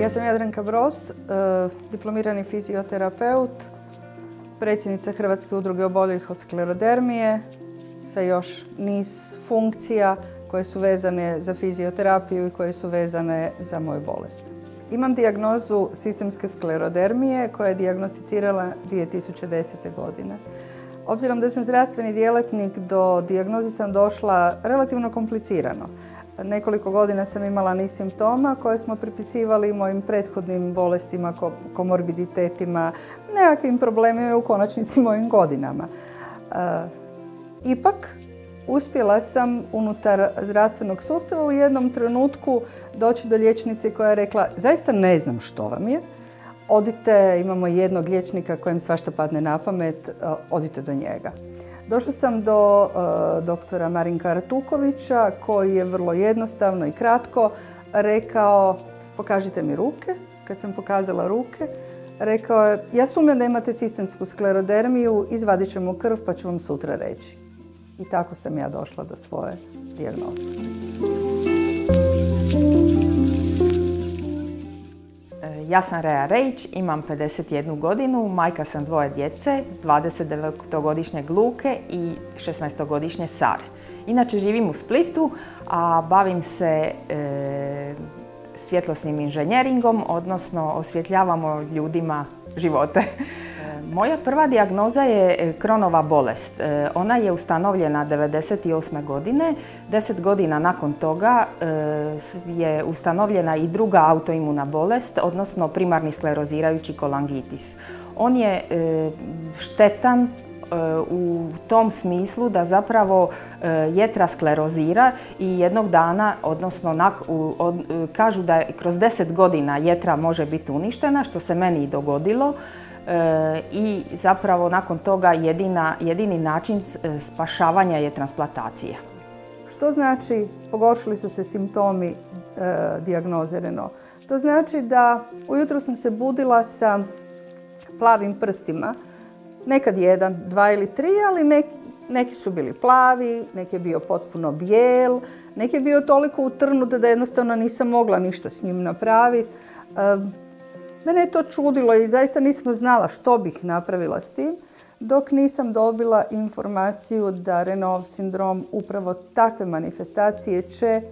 Ja sam Jadranka Brost, diplomirani fizioterapeut, predsjednica Hrvatske udruge oboljelih od sklerodermije sa još niz funkcija koje su vezane za fizioterapiju i koje su vezane za moju bolest. Imam dijagnozu sistemske sklerodermije koja je dijagnosticirala 2010. godine. Obzirom da sam zdravstveni djelatnik, do dijagnoze sam došla relativno komplicirano. Nekoliko godina sam imala niz simptoma koje smo pripisivali mojim prethodnim bolestima, komorbiditetima, nekakvim problemima i u konačnici mojim godinama. Ipak, uspjela sam unutar zdravstvenog sustava u jednom trenutku doći do liječnice koja je rekla: zaista ne znam što vam je, odite, imamo jednog liječnika kojem svašta padne na pamet, odite do njega. Došla sam do doktora Marinka Artukovića koji je vrlo jednostavno i kratko rekao: pokažite mi ruke. Kad sam pokazala ruke, rekao je: ja sumnjam da imate sistemsku sklerodermiju, izvadit ćemo krv pa ću vam sutra reći. I tako sam ja došla do svoje dijagnoze. Ja sam Rea Rejić, imam 51 godinu, majka sam dvoje djece, 29-godišnjeg Luke i 16-godišnje Sare. Inače živim u Splitu, a bavim se svjetlosnim inženjeringom, odnosno osvjetljavamo ljudima živote. Moja prva dijagnoza je Crohnova bolest. Ona je ustanovljena 1998. godine. 10 godina nakon toga je ustanovljena i druga autoimuna bolest, odnosno primarni sklerozirajući kolangitis. On je štetan u tom smislu da zapravo jetra sklerozira i jednog dana, odnosno kažu da kroz 10 godina jetra može biti uništena, što se meni i dogodilo. I zapravo nakon toga jedini način spašavanja je transplantacija. Što znači pogoršili su se simptomi dijagnoze Renault? To znači da ujutro sam se budila sa plavim prstima, nekad jedan, dva ili tri, ali neki su bili plavi, neki je bio potpuno bijel, neki je bio toliko utrnut da jednostavno nisam mogla ništa s njim napraviti. Mene je to čudilo i zaista nisam znala što bih napravila s tim, dok nisam dobila informaciju da Renault sindrom, upravo takve manifestacije, će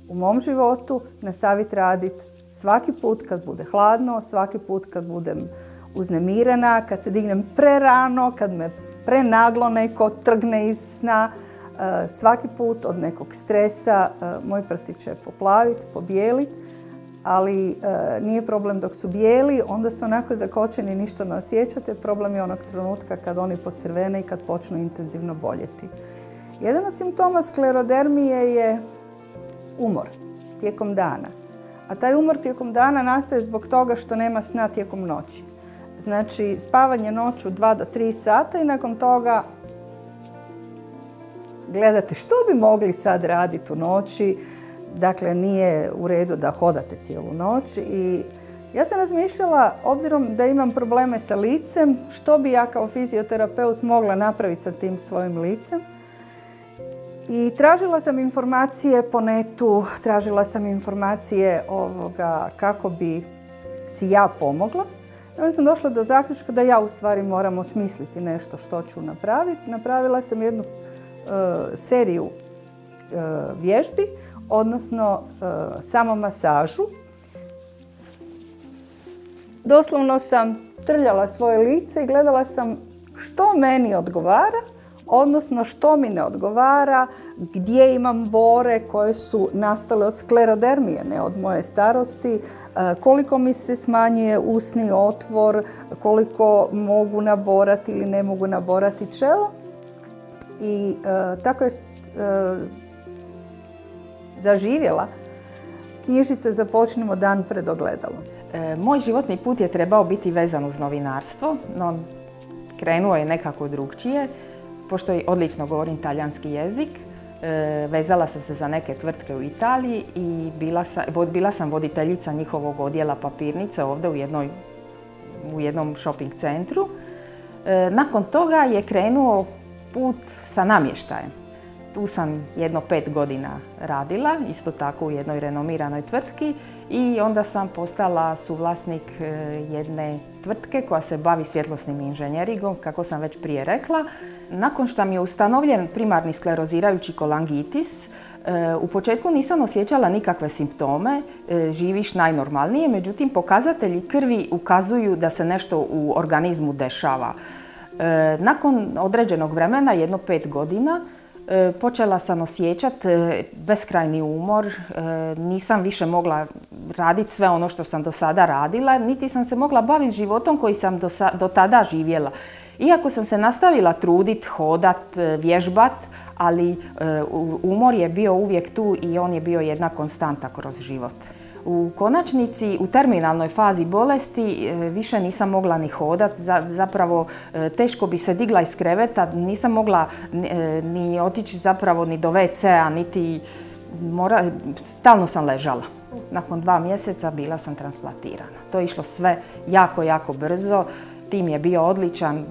u mom životu nastaviti raditi svaki put kad bude hladno, svaki put kad budem uznemirena, kad se dignem prerano, kad me prenaglo neko trgne iz sna. Svaki put od nekog stresa moj prsti će poplaviti, pobijeliti. Ali nije problem dok su bijeli, onda su onako zakočeni, ništa ne osjećate. Problem je onog trenutka kad oni pocrvene i kad počnu intenzivno boljeti. Jedan od simptoma sklerodermije je umor tijekom dana. A taj umor tijekom dana nastaje zbog toga što nema sna tijekom noći. Znači, spavanje noću 2 do 3 sata i nakon toga gledate što bi mogli sad raditi u noći. Dakle, nije u redu da hodate cijelu noć i ja sam razmišljala, obzirom da imam probleme sa licem, što bi ja kao fizioterapeut mogla napraviti sa tim svojim licem. I tražila sam informacije po netu, tražila sam informacije kako bi si ja pomogla. I onda sam došla do zaključka da ja u stvari moram osmisliti nešto što ću napraviti. Napravila sam jednu seriju vježbi, odnosno samomasažu. Doslovno sam trljala svoje lice i gledala sam što meni odgovara, odnosno što mi ne odgovara, gdje imam bore koje su nastale od sklerodermije, ne od moje starosti, koliko mi se smanjuje usni otvor, koliko mogu naborati ili ne mogu naborati čelo. I tako je zaživjela knjižica Započnimo dan pred ogledalom. Moj životni put je trebao biti vezan uz novinarstvo, no krenuo je nekako drukčije. Pošto odlično govorim talijanski jezik, Vezala sam se za neke tvrtke u Italiji i bila sam voditeljica njihovog odjela papirnice ovdje u jednom shopping centru. Nakon toga je krenuo put sa namještajem. Tu sam jedno 5 godina radila, isto tako u jednoj renomiranoj tvrtki i onda sam postala suvlasnik jedne tvrtke koja se bavi svjetlosnim inženjeringom, kako sam već prije rekla. Nakon što mi je ustanovljen primarni sklerozirajući kolangitis, u početku nisam osjećala nikakve simptome, živiš najnormalnije, međutim pokazatelji krvi ukazuju da se nešto u organizmu dešava. Nakon određenog vremena, jedno 5 godina, počela sam osjećati beskrajni umor, nisam više mogla raditi sve ono što sam do sada radila, niti sam se mogla baviti životom koji sam do tada živjela. Iako sam se nastavila truditi, hodat, vježbat, ali umor je bio uvijek tu i on je bio jedna konstanta kroz život. U konačnici, u terminalnoj fazi bolesti više nisam mogla ni hodat, zapravo teško bi se digla iz kreveta, nisam mogla ni otići zapravo ni do WC-a, niti stalno sam ležala. Nakon 2 mjeseca bila sam transplantirana. To je išlo sve jako, jako brzo, tim je bio odličan.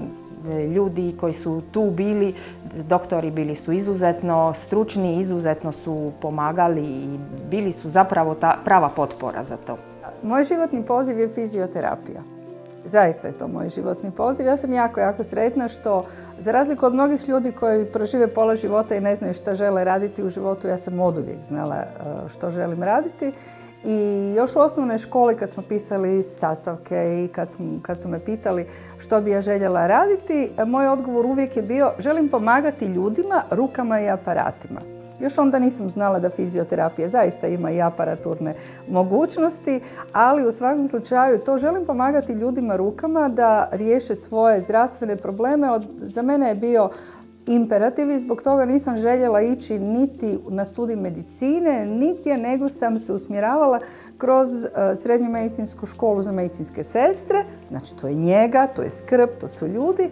Ljudi koji su tu bili, doktori bili su izuzetno stručni, izuzetno su pomagali i bili su zapravo ta prava potpora za to. Moj životni poziv je fizioterapija. Zaista je to moj životni poziv. Ja sam jako, jako sretna što, za razliku od mnogih ljudi koji prožive pola života i ne znaju šta žele raditi u životu, ja sam oduvijek znala što želim raditi. I još u osnovnoj školi kad smo pisali sastavke i kad su me pitali što bi ja željela raditi, moj odgovor uvijek je bio želim pomagati ljudima rukama i aparatima. Još onda nisam znala da fizioterapija zaista ima i aparaturne mogućnosti, ali u svakom slučaju to želim pomagati ljudima rukama da riješe svoje zdravstvene probleme. Za mene je bio imperativ i zbog toga nisam željela ići niti na studij medicine, nigdje, nego sam se usmjeravala kroz srednju medicinsku školu za medicinske sestre. Znači to je njega, to je skrb, to su ljudi.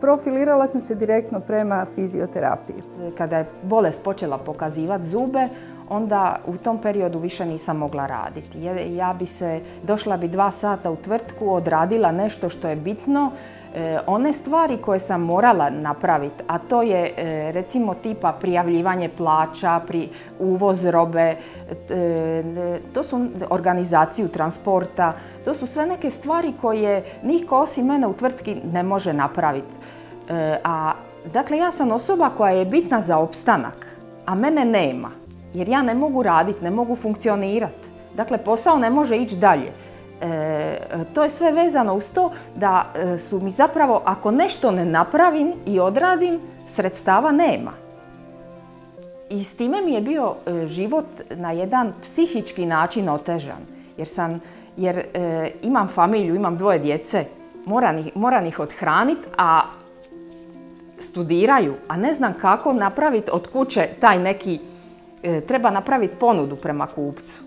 Profilirala sam se direktno prema fizioterapiji. Kada je bolest počela pokazivati zube, onda u tom periodu više nisam mogla raditi. Došla bi 2 sata u tvrtku, odradila nešto što je bitno, one stvari koje sam morala napraviti, a to je recimo tipa prijavljivanje plaća, uvoz robe, to su organizaciju transporta, to su sve neke stvari koje niko osim mene u tvrtki ne može napraviti. Dakle, ja sam osoba koja je bitna za opstanak, a mene nema, jer ja ne mogu raditi, ne mogu funkcionirati. Dakle, posao ne može ići dalje. To je sve vezano uz to da su mi zapravo, ako nešto ne napravim i odradim, sredstava nema. I s time mi je bio život na jedan psihički način otežan. Jer imam familiju, imam 2 djece, moram ih othraniti, a studiraju, a ne znam kako napraviti od kuće taj neki, treba napraviti ponudu prema kupcu,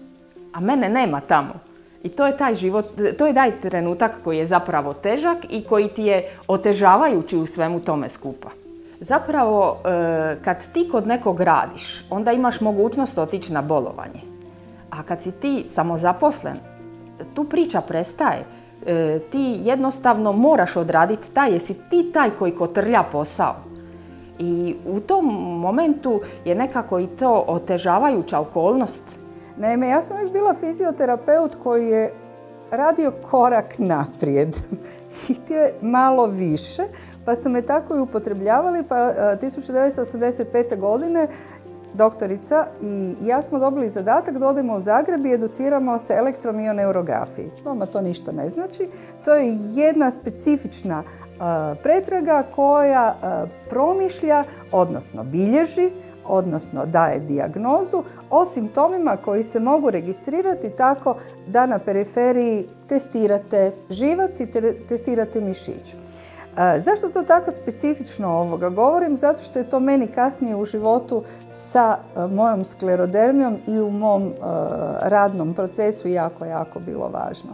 a mene nema tamo. I to je taj život, to je taj trenutak koji je zapravo težak i koji ti je otežavajući u svemu tome skupa. Zapravo, kad ti kod nekog radiš, onda imaš mogućnost otići na bolovanje. A kad si ti samozaposlen, tu priča prestaje. Ti jednostavno moraš odraditi jesi ti taj koji kotrlja posao. I u tom momentu je nekako i to otežavajuća okolnost. Naime, ja sam uvijek bila fizioterapeut koji je radio korak naprijed i htio je malo više, pa su me tako i upotrebljavali. Pa 1985. godine doktorica i ja smo dobili zadatak da odemo u Zagreb i educiramo se elektromioneurografiji. Vama to ništa ne znači. To je jedna specifična pretraga koja promišlja, odnosno bilježi, odnosno daje dijagnozu o simptomima koji se mogu registrirati tako da na periferiji testirate živac i testirate mišić. Zašto to tako specifično govorim? Zato što je to meni kasnije u životu sa mojom sklerodermijom i u mom radnom procesu jako, jako bilo važno.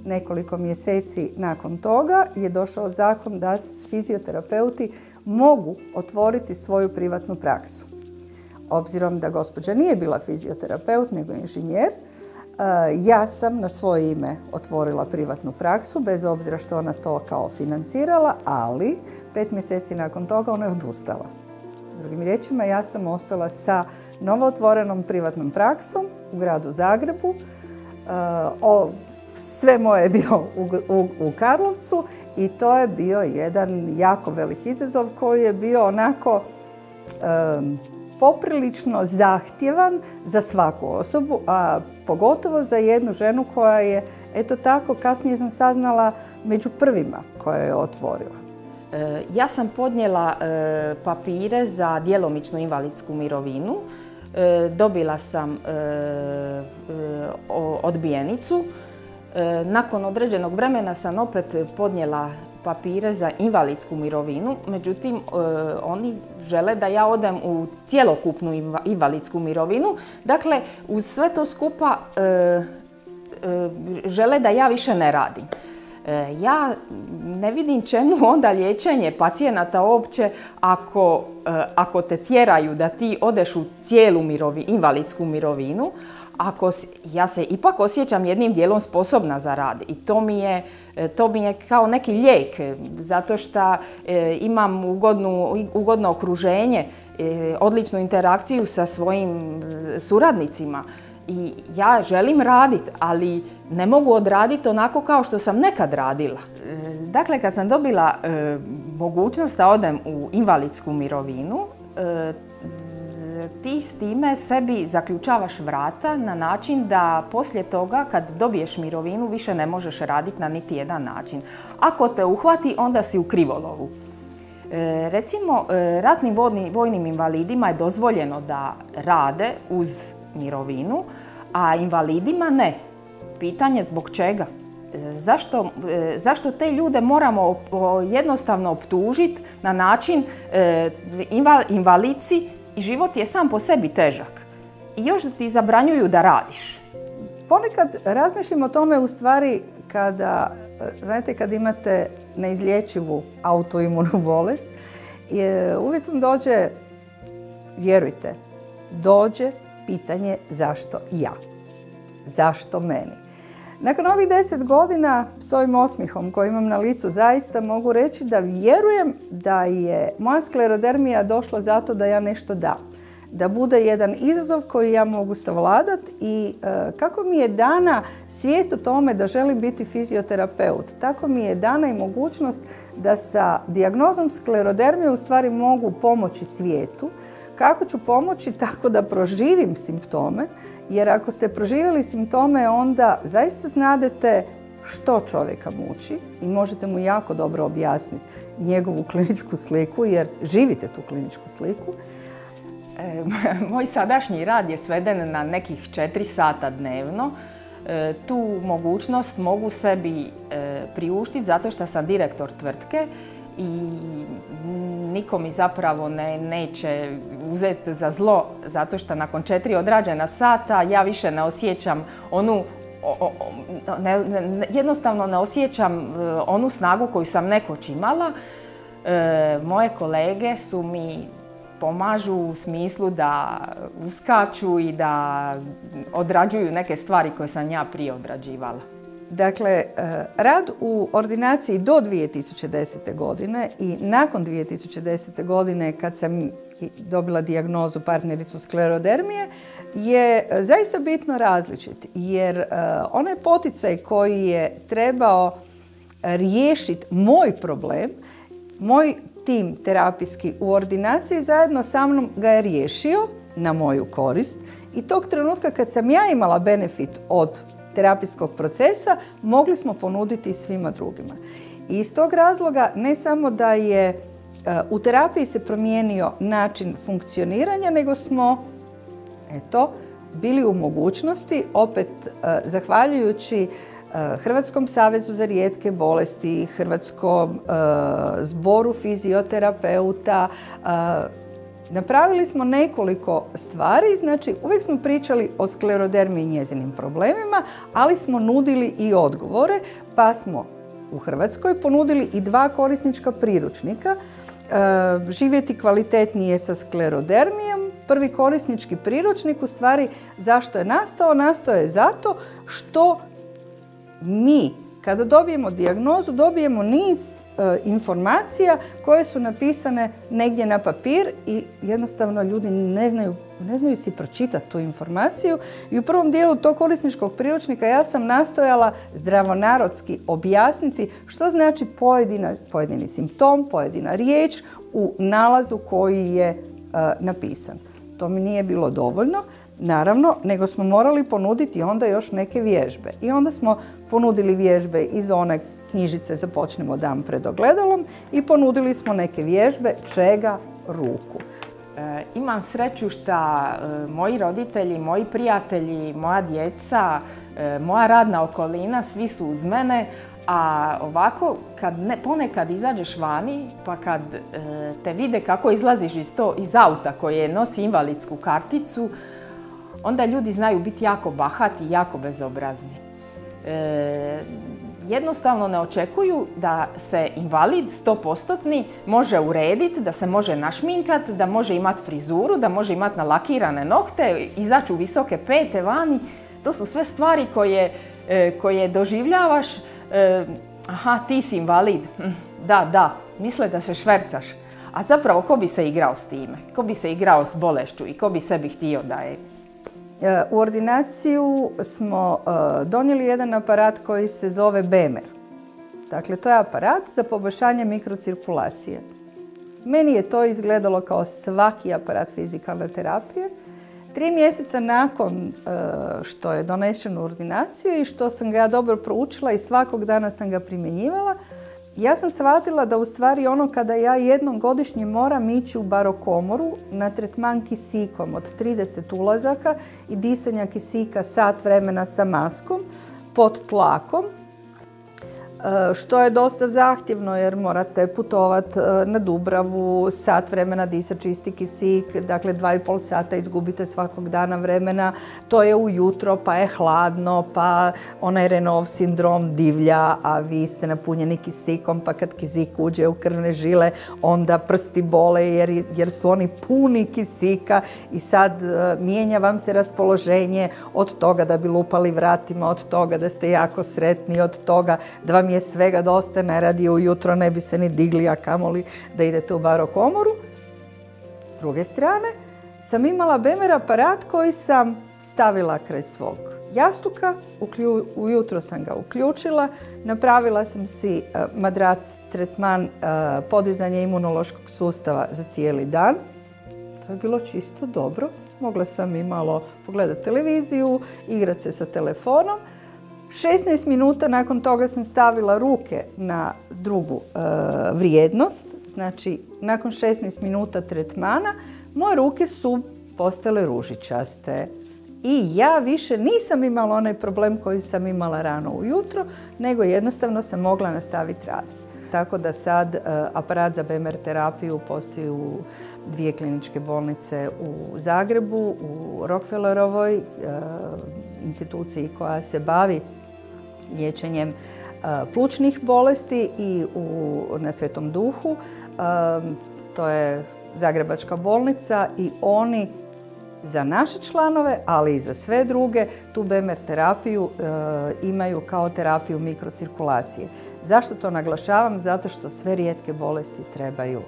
nekoliko mjeseci nakon toga je došao zakon da fizioterapeuti mogu otvoriti svoju privatnu praksu. Obzirom da gospođa nije bila fizioterapeut nego inženjer, ja sam na svoje ime otvorila privatnu praksu, bez obzira što ona to kao financirala, ali 5 mjeseci nakon toga ona je odustala. Drugim riječima, ja sam ostala sa novootvorenom privatnom praksom u gradu Zagrebu. Sve moje je bilo u Karlovcu i to je bio jedan jako velik izazov koji je bio onako poprilično zahtjevan za svaku osobu, a pogotovo za jednu ženu koja je, eto tako, kasnije sam saznala, među prvima koja je otvorila. Ja sam podnijela papire za djelomičnu invalidsku mirovinu. Dobila sam odbijenicu. Nakon određenog vremena sam opet podnijela papire za invalidsku mirovinu, međutim oni žele da ja odem u cjelokupnu invalidsku mirovinu. Dakle, uz sve to skupa žele da ja više ne radim. Ja ne vidim čemu onda liječenje pacijenata uopće ako te tjeraju da ti odeš u cijelu invalidsku mirovinu, ja se ipak osjećam jednim dijelom sposobna za rad i to mi je kao neki lijek, zato što imam ugodno okruženje, odličnu interakciju sa svojim suradnicima i ja želim raditi, ali ne mogu odraditi onako kao što sam nekad radila. Dakle, kad sam dobila mogućnost da odem u invalidsku mirovinu, ti s time sebi zaključavaš vrata na način da poslije toga kad dobiješ mirovinu više ne možeš raditi na niti jedan način. Ako te uhvati, onda si u krivolovu. Recimo, ratnim vojnim invalidima je dozvoljeno da rade uz mirovinu, a invalidima ne. Pitanje zbog čega? Zašto te ljude moramo jednostavno optužiti na način invalidci i život je sam po sebi težak i još da ti zabranjuju da radiš? Ponekad razmišljam o tome u stvari kad imate neizlječivu autoimunu bolest, uvijek vam dođe, vjerujte, dođe pitanje zašto ja? Zašto meni? Nakon ovih 10 godina s ovim osmihom koji imam na licu zaista mogu reći da vjerujem da je moja sklerodermija došla zato da ja nešto dam. Da bude jedan izazov koji ja mogu savladati i kako mi je dana svijest o tome da želim biti fizioterapeut, tako mi je dana i mogućnost da sa dijagnozom sklerodermije u stvari mogu pomoći svijetu. Kako ću pomoći? Tako da proživim simptome, jer ako ste proživjeli simptome onda zaista znadete što čovjeka muči i možete mu jako dobro objasniti njegovu kliničku sliku jer živite tu kliničku sliku. Moj sadašnji rad je sveden na nekih 4 sata dnevno. Tu mogućnost mogu sebi priuštiti zato što sam direktor tvrtke i niko mi zapravo neće uzeti za zlo zato što nakon 4 odrađena sata ja više ne osjećam jednostavno ne osjećam onu snagu koju sam nekoć imala. Moje kolege su mi pomažu u smislu da uskaču i da odrađuju neke stvari koje sam ja prije odrađivala. Dakle, rad u ordinaciji do 2010. godine i nakon 2010. godine kad sam dobila dijagnozu partnericu sklerodermije je zaista bitno različit jer onaj poticaj koji je trebao riješiti moj problem, moj tim terapijski u ordinaciji zajedno sa mnom ga je riješio na moju korist i tog trenutka kad sam ja imala benefit od terapijskog procesa, mogli smo ponuditi svima drugima. I iz tog razloga ne samo da je u terapiji se promijenio način funkcioniranja, nego smo bili u mogućnosti, opet zahvaljujući Hrvatskom savezu za rijetke bolesti, Hrvatskom zboru fizioterapeuta, Napravili smo nekoliko stvari, znači uvijek smo pričali o sklerodermiji i njezinim problemima, ali smo nudili i odgovore, pa smo u Hrvatskoj ponudili i 2 korisnička priručnika. Živjeti kvalitetnije sa sklerodermijom. Prvi korisnički priručnik, u stvari zašto je nastao? Nastao je zato što mi kada dobijemo dijagnozu dobijemo niz informacija koje su napisane negdje na papir i jednostavno ljudi ne znaju si pročitati tu informaciju. I u prvom dijelu tog korisničkog priručnika ja sam nastojala zdravonarodski objasniti što znači pojedini simptom, pojedina riječ u nalazu koji je napisan. To mi nije bilo dovoljno, naravno, nego smo morali ponuditi onda još neke vježbe. I onda smo ponudili vježbe iz one knjižice Započnimo dan pred ogledalom i ponudili smo neke vježbe čega ruku. Imam sreću što moji roditelji, moji prijatelji, moja djeca, moja radna okolina, svi su uz mene, a ovako ponekad izađeš vani pa kad te vide kako izlaziš iz auta koje nosi invalidsku karticu, onda ljudi znaju biti jako bahati i jako bezobrazni. Jednostavno ne očekuju da se invalid 100% može urediti, da se može našminkati, da može imati frizuru, da može imati nalakirane nokte, izaći u visoke pete vani. To su sve stvari koje doživljavaš. Aha, ti si invalid. Da, misle da se švercaš. A zapravo ko bi se igrao s time? Ko bi se igrao s bolešću i ko bi sebi htio da je? U ordinaciju smo donijeli jedan aparat koji se zove BEMER. Dakle, to je aparat za poboljšanje mikrocirkulacije. Meni je to izgledalo kao svaki aparat fizikalne terapije. 3 mjeseca nakon što je donesen u ordinaciju i što sam ga ja dobro proučila i svakog dana sam ga primjenjivala, ja sam shvatila da u stvari ono kada ja jednom godišnje moram ići u barokomoru na tretman kisikom od 30 ulazaka i disanja kisika sat vremena sa maskom pod tlakom, što je dosta zahtjevno jer morate putovati na Dubravu, sat vremena disati čisti kisik, dakle 2,5 sata izgubite svakog dana vremena, to je ujutro pa je hladno, pa onaj Renault sindrom divlja, a vi ste napunjeni kisikom pa kad kisik uđe u krvne žile onda prsti bole jer su oni puni kisika i sad mijenja vam se raspoloženje od toga da bi lupali vratima, od toga da ste jako sretni, od toga da vam je svega dosta, ne radi ujutro, ne bi se ni digli, a kamoli da idete u barokomoru. S druge strane, sam imala BEMER aparat koji sam stavila kraj svog jastuka, ujutro sam ga uključila, napravila sam si madrac, tretman podizanja imunološkog sustava za cijeli dan. To je bilo čisto dobro. Mogla sam i malo pogledati televiziju, igrati se sa telefonom. 16 minuta nakon toga sam stavila ruke na drugu vrijednost, znači nakon 16 minuta tretmana moje ruke su postale ružičaste i ja više nisam imala onaj problem koji sam imala rano ujutro, nego jednostavno sam mogla nastaviti raditi. Tako da sad aparat za BEMER terapiju postoji u 2 kliničke bolnice u Zagrebu, u Rockefellerovoj instituciji koja se bavi liječenjem plućnih bolesti i na Svetom Duhu. To je Zagrebačka bolnica i oni za naše članove, ali i za sve druge, tu BEMER terapiju imaju kao terapiju mikrocirkulacije. Zašto to naglašavam? Zato što sve rijetke bolesti trebaju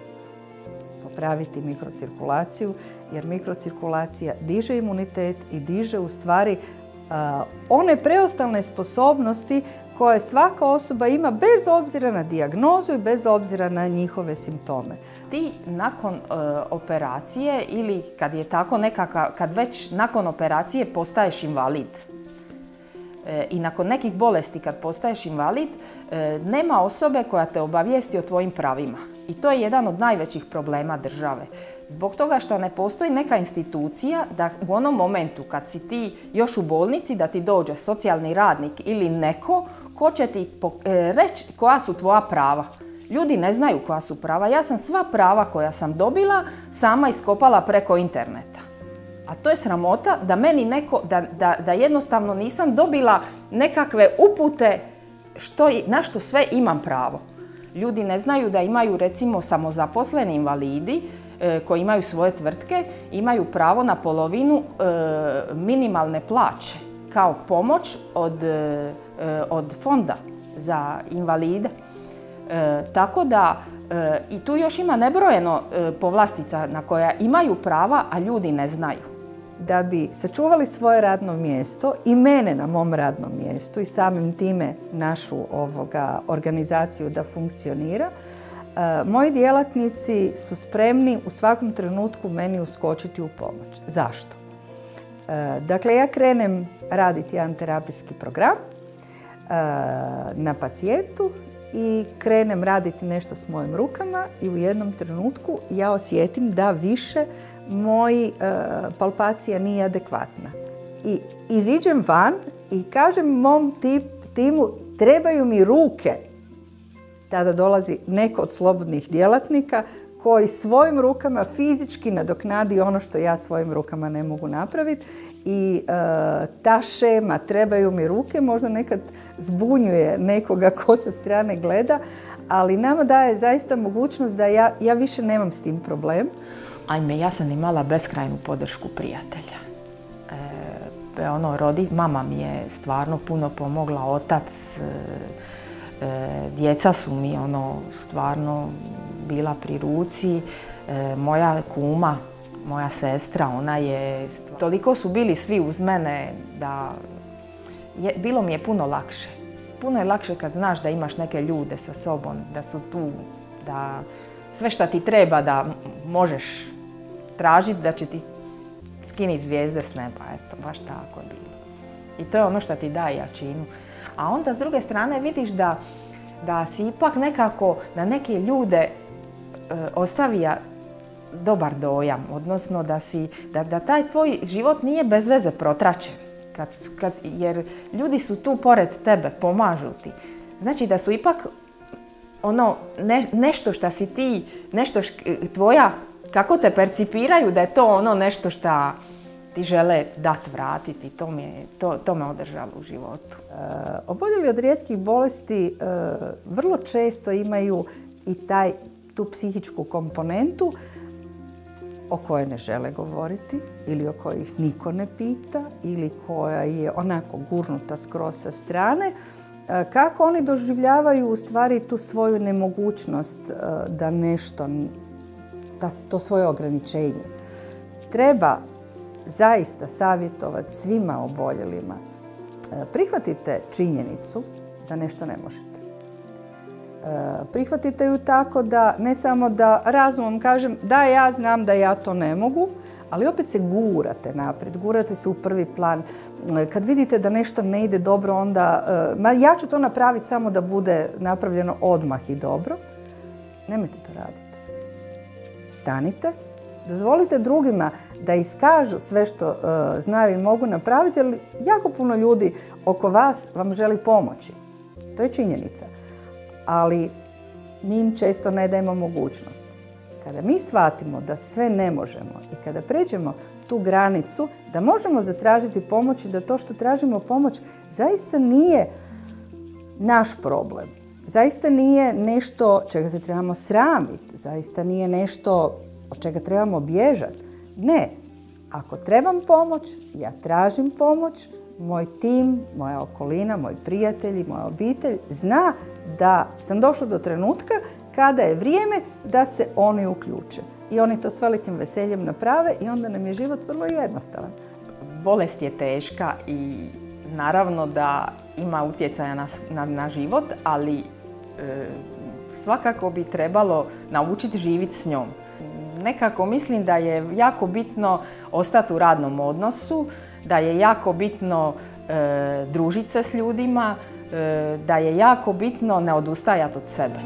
popraviti mikrocirkulaciju, jer mikrocirkulacija diže imunitet i diže u stvari one preostalne sposobnosti koje svaka osoba ima bez obzira na dijagnozu i bez obzira na njihove simptome. Ti nakon operacije ili kad je tako kad već nakon operacije postaješ invalid i nakon nekih bolesti kad postaješ invalid, nema osobe koja te obavijesti o tvojim pravima. I to je jedan od najvećih problema države. Zbog toga što ne postoji neka institucija da u onom momentu kad si ti još u bolnici da ti dođe socijalni radnik ili neko ko će ti reći koja su tvoja prava. Ljudi ne znaju koja su prava. Ja sam sva prava koja sam dobila sama iskopala preko interneta. A to je sramota da meni neko, da jednostavno nisam dobila nekakve upute na što sve imam pravo. Ljudi ne znaju da imaju recimo samozaposleni invalidi koji imaju svoje tvrtke, imaju pravo na polovinu minimalne plaće kao pomoć od fonda za invalide. Tako da i tu još ima nebrojeno povlastica na koja imaju prava, a ljudi ne znaju. Da bi sačuvali svoje radno mjesto i mene na mom radnom mjestu i samim time našu organizaciju da funkcionira, moji djelatnici su spremni u svakom trenutku meni uskočiti u pomoć. Zašto? Dakle, ja krenem raditi jedan terapijski program na pacijentu i krenem raditi nešto s mojim rukama i u jednom trenutku ja osjetim da više moja palpacija nije adekvatna. I iziđem van i kažem mom timu trebaju mi ruke. Tada dolazi neko od slobodnih djelatnika koji svojim rukama fizički nadoknadi ono što ja svojim rukama ne mogu napraviti. I ta šema trebaju mi ruke možda nekad zbunjuje nekoga ko sa strane gleda, ali nama daje zaista mogućnost da ja više nemam s tim problem. Ajme, ja sam imala beskrajnu podršku prijatelja. Mama mi je stvarno puno pomogla, otac, djeca su mi stvarno bila pri ruci, moja kuma, moja sestra, ona je... Toliko su bili svi uz mene da bilo mi je puno lakše. Puno je lakše kad znaš da imaš neke ljude sa sobom, da su tu, da sve što ti treba da možeš tražiti, da će ti skiniti zvijezde s neba. Eto, baš tako je bilo. I to je ono što ti daje jačinu. A onda s druge strane vidiš da si ipak nekako na neke ljude ostavija dobar dojam, odnosno da taj tvoj život nije bez veze protračen. Jer ljudi su tu pored tebe, pomažu ti. Znači da su ipak nešto što si ti, nešto tvoja, kako te percipiraju, da je to nešto što ti žele dati, vratiti. To me održalo u životu. Oboljeli od rijetkih bolesti vrlo često imaju i tu psihičku komponentu o kojoj ne žele govoriti ili o kojoj ih niko ne pita ili koja je onako gurnuta skroz sa strane. Kako oni doživljavaju u stvari tu svoju nemogućnost da nešto, to svoje ograničenje. Treba zaista savjetovati svima oboljelima. Prihvatite činjenicu da nešto ne možete. Prihvatite ju tako da ne samo da razumom kažem da ja znam da ja to ne mogu, ali opet se gurate naprijed, gurate se u prvi plan. Kad vidite da nešto ne ide dobro, onda ja ću to napraviti samo da bude napravljeno odmah i dobro. Nemojte to raditi. Stanite, dozvolite drugima da iskažu sve što znaju i mogu napraviti, jer jako puno ljudi oko vas vam želi pomoći. To je činjenica. Ali mi im često ne dajemo mogućnost. Kada mi shvatimo da sve ne možemo i kada pređemo tu granicu, da možemo zatražiti pomoć i da to što tražimo pomoć zaista nije naš problem. Zaista nije nešto čega se trebamo sramiti. Zaista nije nešto od čega trebamo bježati. Ne. Ako trebam pomoć, ja tražim pomoć. Moj tim, moja okolina, moji prijatelji, moja obitelj zna da sam došla do trenutka kada je vrijeme da se oni uključe. I oni to s velikim veseljem naprave i onda nam je život vrlo jednostavan. Bolest je teška i naravno da ima utjecaja na život, ali svakako bi trebalo naučiti živjeti s njom. Nekako mislim da je jako bitno ostati u radnom odnosu, da je jako bitno družiti se s ljudima, da je jako bitno ne odustajati od sebe.